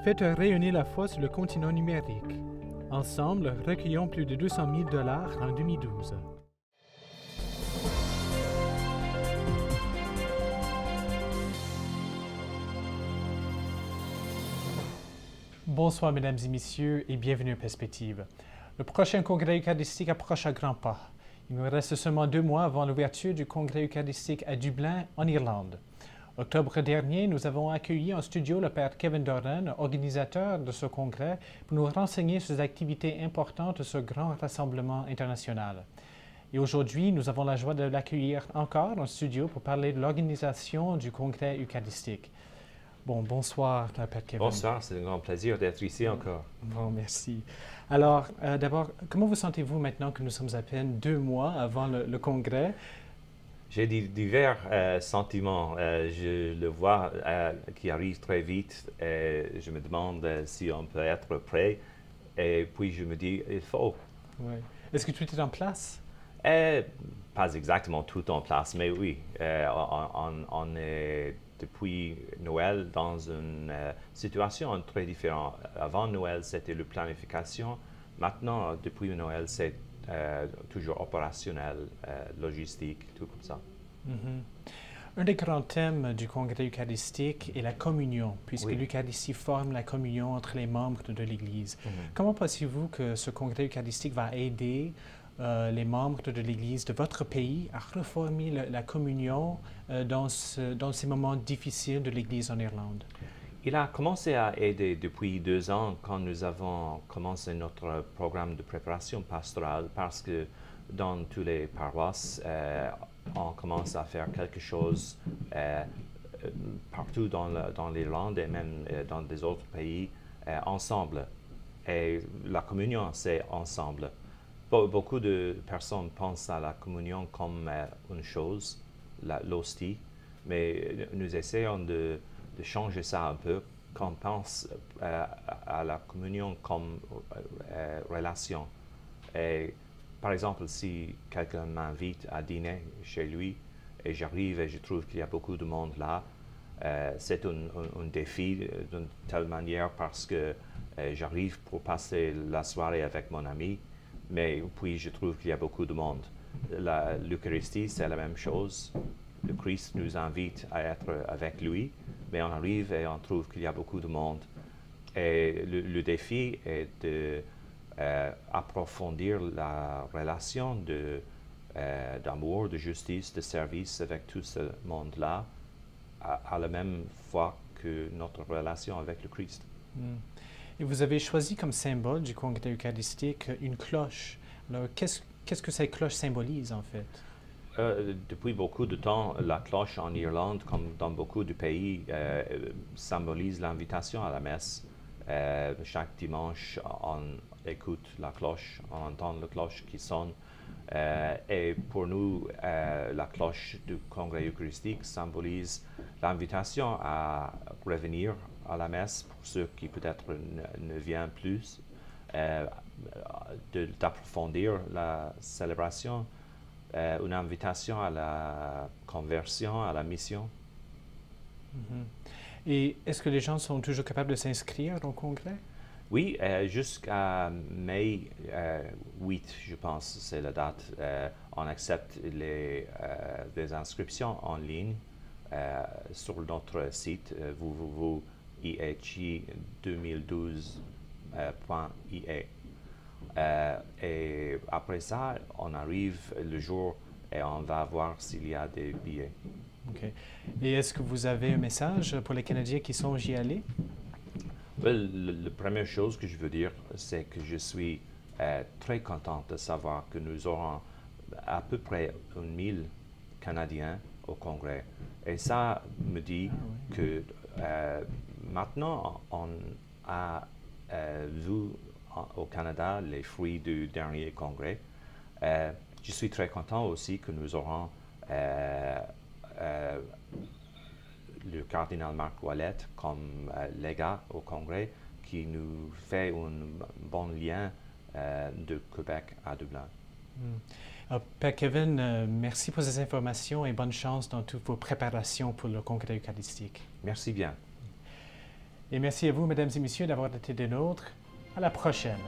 Faites rayonner la foi sur le continent numérique. Ensemble, recueillons plus de 200 000 $ en 2012. Bonsoir, mesdames et messieurs, et bienvenue à Perspective. Le prochain congrès eucharistique approche à grands pas. Il nous reste seulement 2 mois avant l'ouverture du congrès eucharistique à Dublin, en Irlande. Octobre dernier, nous avons accueilli en studio le Père Kevin Doran, organisateur de ce congrès, pour nous renseigner sur les activités importantes de ce grand rassemblement international. Et aujourd'hui, nous avons la joie de l'accueillir encore en studio pour parler de l'organisation du congrès eucharistique. Bonsoir, Père Kevin. Bonsoir, c'est un grand plaisir d'être ici encore. Bon, merci. Alors, d'abord, comment vous sentez-vous maintenant que nous sommes à peine 2 mois avant le congrès? J'ai divers sentiments. Je le vois qui arrive très vite et je me demande si on peut être prêt. Et puis je me dis, il faut. Oui. Est-ce que tout est en place? Pas exactement tout en place, mais oui. On est depuis Noël dans une situation très différente. Avant Noël, c'était la planification. Maintenant, depuis Noël, c'est toujours opérationnel, logistique, tout comme ça. Un des grands thèmes du congrès eucharistique est la communion, puisque l'Eucharistie forme la communion entre les membres de l'Église. Comment pensez-vous que ce congrès eucharistique va aider les membres de l'Église de votre pays à reformer la communion dans ces moments difficiles de l'Église en Irlande? Il a commencé à aider depuis 2 ans quand nous avons commencé notre programme de préparation pastorale parce que dans toutes les paroisses, on commence à faire quelque chose partout dans l'Irlande et même dans des autres pays ensemble. Et la communion, c'est ensemble. Beaucoup de personnes pensent à la communion comme une chose, l'hostie, mais nous essayons de changer ça un peu, qu'on pense à la communion comme relation. Et, par exemple, si quelqu'un m'invite à dîner chez lui et j'arrive et je trouve qu'il y a beaucoup de monde là, c'est un défi d'une telle manière parce que j'arrive pour passer la soirée avec mon ami, mais puis je trouve qu'il y a beaucoup de monde. L'Eucharistie, c'est la même chose. Le Christ nous invite à être avec lui, mais on arrive et on trouve qu'il y a beaucoup de monde. Et le défi est d'approfondir la relation d'amour, de justice, de service avec tout ce monde-là, à la même fois que notre relation avec le Christ. Et vous avez choisi comme symbole du congrès eucharistique une cloche. Alors, qu'est-ce que cette cloche symbolise, en fait? Depuis beaucoup de temps, la cloche en Irlande, comme dans beaucoup de pays, symbolise l'invitation à la messe. Chaque dimanche, on écoute la cloche, on entend la cloche qui sonne. Et pour nous, la cloche du congrès eucharistique symbolise l'invitation à revenir à la messe pour ceux qui peut-être ne viennent plus, d'approfondir la célébration. Une invitation à la conversion, à la mission. Et est-ce que les gens sont toujours capables de s'inscrire au congrès? Oui, jusqu'à mai 8, je pense, c'est la date. On accepte les inscriptions en ligne sur notre site www.ihi2012.ie. Et après ça, on arrive le jour et on va voir s'il y a des billets. OK. Et est-ce que vous avez un message pour les Canadiens qui songent y aller? La première chose que je veux dire, c'est que je suis très content de savoir que nous aurons à peu près 1000 Canadiens au Congrès. Et ça me dit que maintenant, on a vu au Canada les fruits du dernier congrès. Je suis très content aussi que nous aurons le cardinal Marc Ouellette comme légat au congrès qui nous fait un bon lien de Québec à Dublin. Père Kevin, merci pour ces informations et bonne chance dans toutes vos préparations pour le congrès eucharistique. Merci bien. Et merci à vous, mesdames et messieurs, d'avoir été des nôtres. À la prochaine.